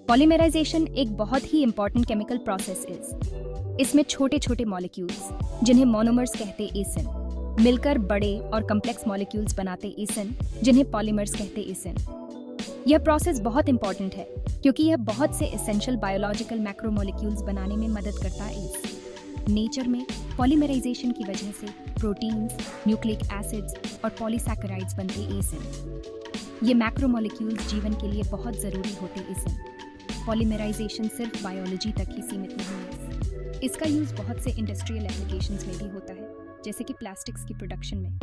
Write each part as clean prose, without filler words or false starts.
Polymerisation एक बहुत ही important chemical process is. इसमें छोटे छोटे मॉलिक्यूल्स, जिन्हें मोनोमर्स कहते एसिन, मिलकर बड़े और कम्प्लेक्स मॉलिक्यूल्स बनाते एसिन, जिन्हें पॉलीमर्स कहते एसिन। यह प्रोसेस बहुत इंपॉर्टेंट है क्योंकि यह बहुत से एसेंशियल बायोलॉजिकल मैक्रोमोलिक्यूल्स बनाने में मदद करता है। नेचर में पॉलीमराइजेशन की वजह से प्रोटीन्स, न्यूक्लिक एसिड्स और पॉलीसैकेराइड्स बनते एसिन। ये मैक्रोमोलिक्यूल्स जीवन के लिए बहुत ज़रूरी होते एसिन। पॉलीमराइजेशन सिर्फ बायोलॉजी तक ही सीमित नहीं है। इसका यूज़ बहुत से इंडस्ट्रियल एप्लीकेशंस में भी होता है, जैसे कि प्लास्टिक्स की प्रोडक्शन में।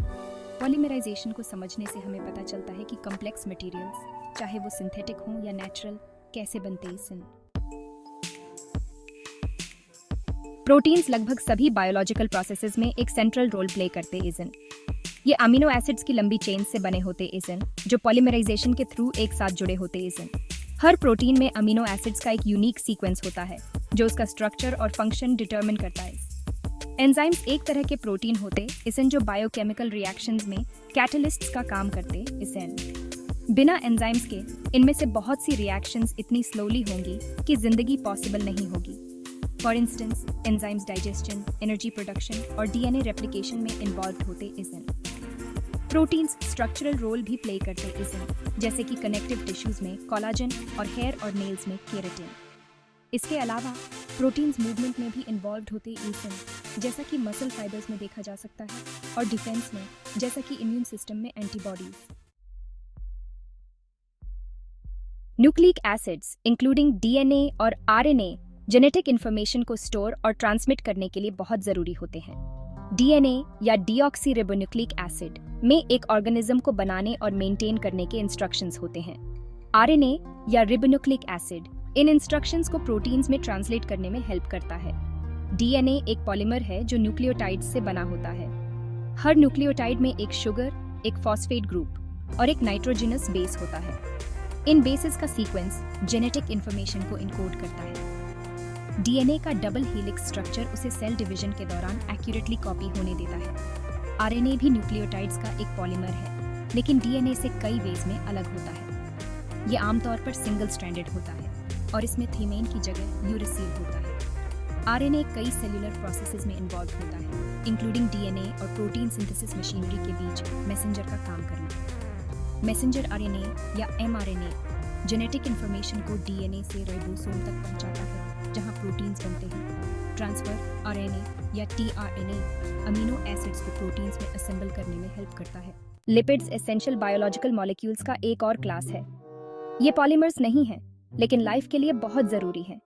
पॉलीमराइजेशन को समझने से हमें पता चलता है कि कॉम्प्लेक्स मटेरियल्स, चाहे वो सिंथेटिक हों या नेचुरल, कैसे बनते एसिन। प्रोटीन्स लगभग सभी बायोलॉजिकल प्रोसेसेस में एक सेंट्रल रोल प्ले करते एसिन। ये अमीनो एसिड्स की लंबी चेन से बने होते एसिन, जो पॉलीमराइजेशन के थ्रू एक साथ जुड़े होते एसिन। हर प्रोटीन में अमीनो एसिड्स का एक यूनिक सीक्वेंस होता है, जो उसका स्ट्रक्चर और फंक्शन डिटरमिन करता है। एंजाइम्स एक तरह के प्रोटीन होते एसिन जो बायोकेमिकल रिएक्शंस में कैटलिस्ट्स का काम करते एसिन। बिना एंजाइम्स के इनमें से बहुत सी रिएक्शंस इतनी स्लोली होंगी कि जिंदगी पॉसिबल नहीं होगी। For instance, enzymes digestion, energy production और डीएनए रेप्लिकेशन में इन्वॉल्व होते एसिन। प्रोटीन्स स्ट्रक्चरल रोल भी प्ले करते एसिन, जैसे कि कनेक्टिव टिश्यूज में कोलाजन और हेयर और नेल्स में केराटिन। इसके अलावा प्रोटीन्स मूवमेंट में भी इन्वॉल्व होते एसिन, जैसा कि मसल फाइबर्स में देखा जा सकता है, और डिफेंस में, जैसा कि इम्यून सिस्टम में antibodies. Nucleic acids including DNA और आरएनए जेनेटिक इंफॉर्मेशन को स्टोर और ट्रांसमिट करने के लिए बहुत जरूरी होते हैं। डीएनए या डीऑक्सीरिबोन्यूक्लिक एसिड में एक ऑर्गेनिज्म को बनाने और मेंटेन करने के इंस्ट्रक्शंस होते हैं। आरएनए या रिबोन्यूक्लिक एसिड इन इंस्ट्रक्शंस को प्रोटीन्स में ट्रांसलेट करने में हेल्प करता है। डीएनए एक पॉलीमर है जो न्यूक्लियोटाइड्स से बना होता है। हर न्यूक्लियोटाइड में एक शुगर, एक फॉस्फेट ग्रुप और एक नाइट्रोजनस बेस होता है। इन बेसिस का सीक्वेंस जेनेटिक इंफॉर्मेशन को इनकोड करता है। डीएनए का डबल हेलिक्स स्ट्रक्चर उसे सेल डिवीजन के दौरान एक्यूरेटली कॉपी होने देता है। आरएनए भी न्यूक्लियोटाइड्स का एक पॉलीमर है, लेकिन डीएनए से कई वेज में अलग होता है। ये आमतौर पर सिंगल स्ट्रैंडेड होता है और इसमें थीमेन की जगह यूरेसिल होता है। आरएनए कई सेल्यूलर प्रोसेसेस में इन्वॉल्व होता है, इंक्लूडिंग डीएनए और प्रोटीन सिंथेसिस मशीनरी के बीच मैसेंजर का काम करना। मैसेंजर आरएनए या एमआरएनए जेनेटिक इंफॉर्मेशन को डीएनए से राइबोसोम तक पहुंचाता है, जहां प्रोटीन्स बनते हैं। ट्रांसफर आरएनए या टीआरएनए अमीनो एसिड्स को प्रोटीन्स में असेंबल करने में हेल्प करता है। लिपिड्स एसेंशियल बायोलॉजिकल मॉलिक्यूल्स का एक और क्लास है। ये पॉलीमर्स नहीं हैं, लेकिन लाइफ के लिए बहुत जरूरी हैं।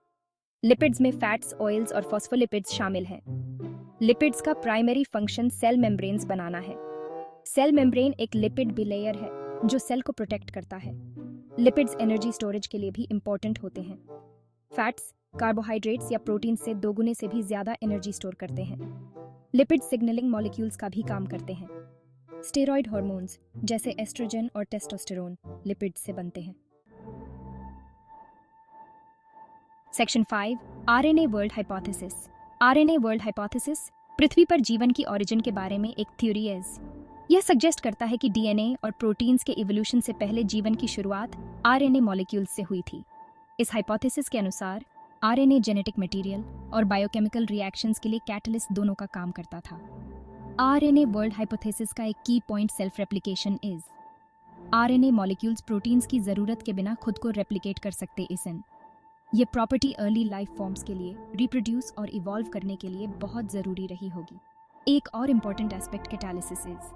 लिपिड्स में फैट्स, ऑयल्स और फॉस्फोलिपिड्स शामिल हैं। लिपिड्स का प्राइमरी फंक्शन सेल मेम्ब्रेन्स बनाना है। सेल मेम्ब्रेन एक लिपिड बिलेयर है जो सेल को प्रोटेक्ट करता है। लिपिड्स एनर्जी स्टोरेज के लिए भी इंपॉर्टेंट होते हैं। फैट्स कार्बोहाइड्रेट्स या प्रोटीन से 2 गुने से भी ज्यादा एनर्जी स्टोर करते हैं। लिपिड सिग्नलिंग मॉलिक्यूल्स का भी काम करते हैं। स्टेरॉइड हार्मोन्स जैसे एस्ट्रोजन और टेस्टोस्टेरोन लिपिड्स से बनते हैं। Section 5 RNA world hypothesis. RNA world hypothesis पृथ्वी पर जीवन की ओरिजिन के बारे में एक थ्योरी है। यह सजेस्ट करता है कि डीएनए और प्रोटीन्स के इवोल्यूशन से पहले जीवन की शुरुआत आरएनए मॉलिक्यूल्स से हुई थी। इस हाइपोथेसिस के अनुसार आरएनए जेनेटिक मटेरियल और बायोकेमिकल रिएक्शंस के लिए कैटलिस्ट दोनों का काम करता था। आरएनए वर्ल्ड हाइपोथेसिस का एक की point self replication is. RNA molecules proteins की जरूरत के बिना खुद को रेप्लिकेट कर सकते एसिन। ये प्रॉपर्टी अर्ली लाइफ फॉर्म्स के लिए रिप्रोड्यूस और इवॉल्व करने के लिए बहुत जरूरी रही होगी। एक और इम्पॉर्टेंट एस्पेक्ट कैटालिसिस इज।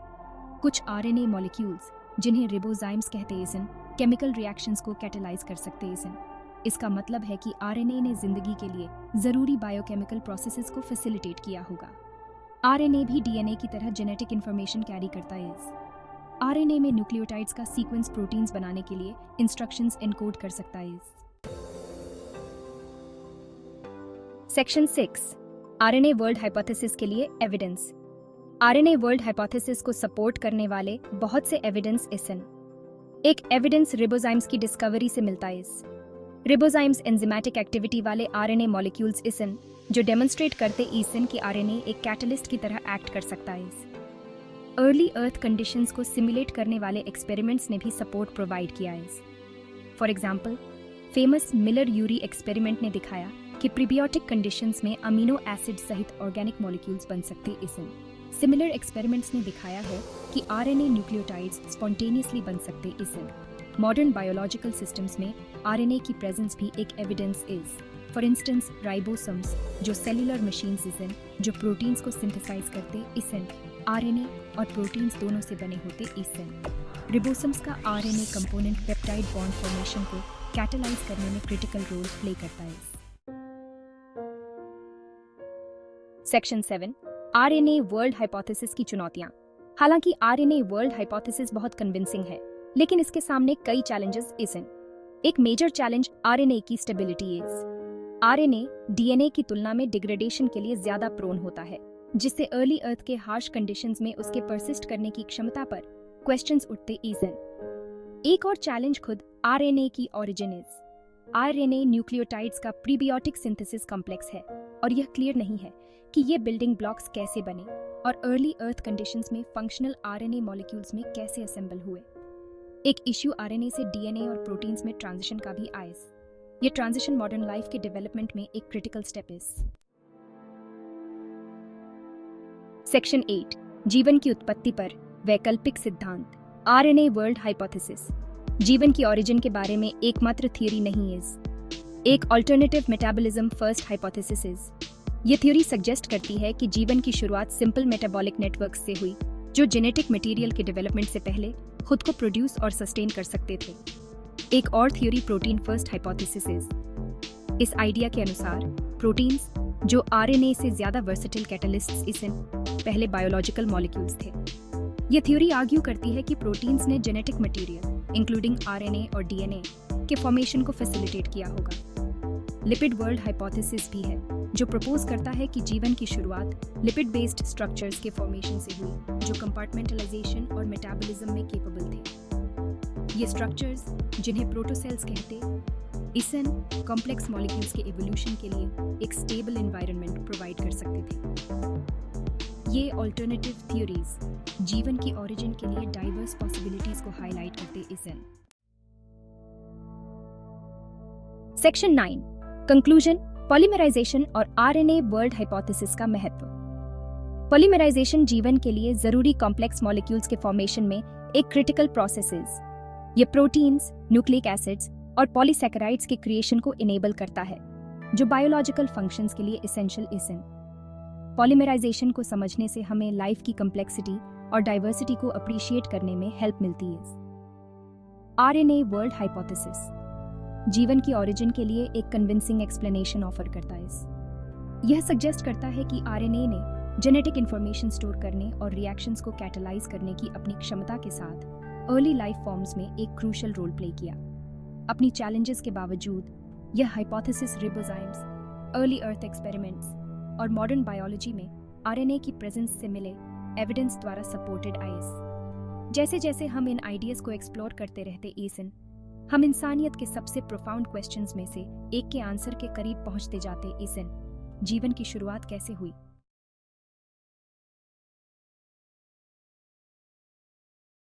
कुछ आरएनए मॉलिक्यूल्स, जिन्हें रिबोजाइम्स कहते एसिन, केमिकल रिएक्शंस को कैटेलाइज कर सकते एसिन। इसका मतलब है कि आरएनए ने जिंदगी के लिए जरूरी बायोकेमिकल प्रोसेसेस को फैसिलिटेट किया होगा। आरएनए भी डीएनए की तरह जेनेटिक इंफॉर्मेशन कैरी करता है। आरएनए में न्यूक्लियोटाइड्स का सीक्वेंस प्रोटीन्स बनाने के लिए इंस्ट्रक्शंस एनकोड कर सकता है। सेक्शन 6 आरएनए वर्ल्ड हाइपोथेसिस के लिए एविडेंस। आरएनए वर्ल्ड हाइपोथेसिस को सपोर्ट करने वाले बहुत से एविडेंस एसिन। एक एविडेंस रिबोजाइम्स की डिस्कवरी से मिलता है। रिबोजाइम्स एंजाइमेटिक एक्टिविटी वाले आरएनए मॉलिक्यूल्स एसिन, जो डेमोन्स्ट्रेट करते एसिन कि आरएनए एक कैटलिस्ट की तरह एक्ट कर सकता है। अर्ली अर्थ कंडीशंस को सिमुलेट करने वाले एक्सपेरिमेंट्स ने भी सपोर्ट प्रोवाइड किया है। For example, famous Miller Yuri experiment ने दिखाया कि प्रीबियोटिक कंडीशंस में अमीनो एसिड सहित ऑर्गेनिक मॉलिक्यूल्स बन सकते इसिन। सिमिलर एक्सपेरिमेंट्स ने दिखाया है कि आरएनए न्यूक्लियोटाइड्स स्पॉन्टेनियसली बन सकते इसिन। मॉडर्न बायोलॉजिकल सिस्टम्स में आरएनए की प्रेजेंस भी एक evidence is. For instance ribosomes जो सेल्युलर मशीन्स इसिन जो प्रोटीन्स को सिंथेसाइज करते इसिन। आरएनए और प्रोटीन्स दोनों से बने होते इसिन। रिबोसोम्स का RNA component peptide bond formation को कैटलाइज करने में क्रिटिकल रोल प्ले करता है। सेक्शन 7 आरएनए वर्ल्ड हाइपोथेसिस की चुनौतियां। हालांकि आरएनए वर्ल्ड हाइपोथेसिस बहुत कन्विंसिंग है, लेकिन इसके सामने कई चैलेंजेस इसिन। एक मेजर चैलेंज आरएनए की स्टेबिलिटी इज। आरएनए डीएनए की तुलना में डिग्रेडेशन के लिए ज्यादा प्रोन होता है, जिससे अर्ली अर्थ के हार्श कंडीशंस में उसके परसिस्ट करने की क्षमता पर क्वेश्चंस उठते इसिन। एक और चैलेंज खुद आरएनए की ओरिजिन इज। आरएनए न्यूक्लियोटाइड्स का प्रीबियोटिक सिंथेसिस कॉम्प्लेक्स है और यह क्लियर नहीं है कि ये बिल्डिंग ब्लॉक्स कैसे बने और अर्ली अर्थ कंडीशंस में फंक्शनल आरएनए मॉलिक्यूल्स में कैसे असेंबल हुए। एक इश्यू आरएनए से डीएनए और प्रोटीन्स में ट्रांजिशन का भी आयस। ये ट्रांजिशन मॉडर्न लाइफ के डेवलपमेंट में एक क्रिटिकल स्टेप इज। सेक्शन 8 जीवन की उत्पत्ति पर वैकल्पिक सिद्धांत। आरएनए वर्ल्ड हाइपोथेसिस जीवन की ओरिजिन के बारे में एकमात्र थियरी नहीं इज। एक alternative metabolism first hypothesis is. ये थ्योरी सजेस्ट करती है कि जीवन की शुरुआत सिंपल मेटाबॉलिक नेटवर्क से हुई, जो जेनेटिक मटेरियल के डेवलपमेंट से पहले खुद को प्रोड्यूस और सस्टेन कर सकते थे। एक और theory protein first hypothesis is. इस आइडिया के अनुसार प्रोटीन्स, जो आरएनए से ज्यादा वर्सेटाइल कैटलिस्ट्स इसिन, पहले बायोलॉजिकल मॉलिक्यूल्स थे। ये थ्योरी आर्ग्यू करती है कि प्रोटीन्स ने जेनेटिक मटेरियल इंक्लूडिंग आरएनए और डीएनए के फॉर्मेशन को फैसिलिटेट किया होगा। लिपिड वर्ल्ड हाइपोथेसिस भी है, जो प्रपोज करता है कि जीवन की शुरुआत लिपिड बेस्ड स्ट्रक्चर्स के फॉर्मेशन से हुई, जो कंपार्टमेंटलाइजेशन और मेटाबॉलिज्म में केपेबल थे। ये स्ट्रक्चर्स, जिन्हें प्रोटोसेल्स कहते, इसन कॉम्प्लेक्स मॉलिक्यूल्स के इवोल्यूशन के लिए एक स्टेबल एनवायरनमेंट प्रोवाइड कर सकते थे। ये अल्टरनेटिव थ्योरीज जीवन की ओरिजिन के लिए डाइवर्स पॉसिबिलिटीज को हाईलाइट करते इसन। सेक्शन 9 कंक्लूजन पॉलीमराइजेशन और आरएनए वर्ल्ड हाइपोथेसिस का महत्व। पॉलीमराइजेशन जीवन के लिए जरूरी कॉम्प्लेक्स मॉलिक्यूल्स के फॉर्मेशन में एक क्रिटिकल प्रोसेस है। ये प्रोटीन्स, न्यूक्लिक एसिड्स और पॉलीसैकेराइड्स के क्रिएशन को इनेबल करता है, जो बायोलॉजिकल फंक्शंस के लिए एसेंशियल इसिन। पॉलीमराइजेशन को समझने से हमें लाइफ की कम्प्लेक्सिटी और डाइवर्सिटी को अप्रिशिएट करने में हेल्प मिलती है। आरएनए वर्ल्ड हाइपोथेसिस जीवन की ओरिजिन के लिए एक कन्विंसिंग एक्सप्लेनेशन ऑफर करता है। यह सजेस्ट करता है कि आरएनए ने जेनेटिक इंफॉर्मेशन स्टोर करने और रिएक्शंस को कैटलाइज करने की अपनी क्षमता के साथ अर्ली लाइफ फॉर्म्स में एक क्रूशियल रोल प्ले किया। अपनी चैलेंजेस के बावजूद यह हाइपोथेसिस रिबोजाइम्स, अर्ली अर्थ एक्सपेरिमेंट्स और मॉडर्न बायोलॉजी में आरएनए की प्रेजेंस से मिले एविडेंस द्वारा सपोर्टेड आईज। जैसे जैसे हम इन आइडियाज को एक्सप्लोर करते रहते इसन, हम इंसानियत के सबसे प्रोफाउंड क्वेश्चंस में से एक के आंसर के करीब पहुंचते जाते इसन। जीवन की शुरुआत कैसे हुई?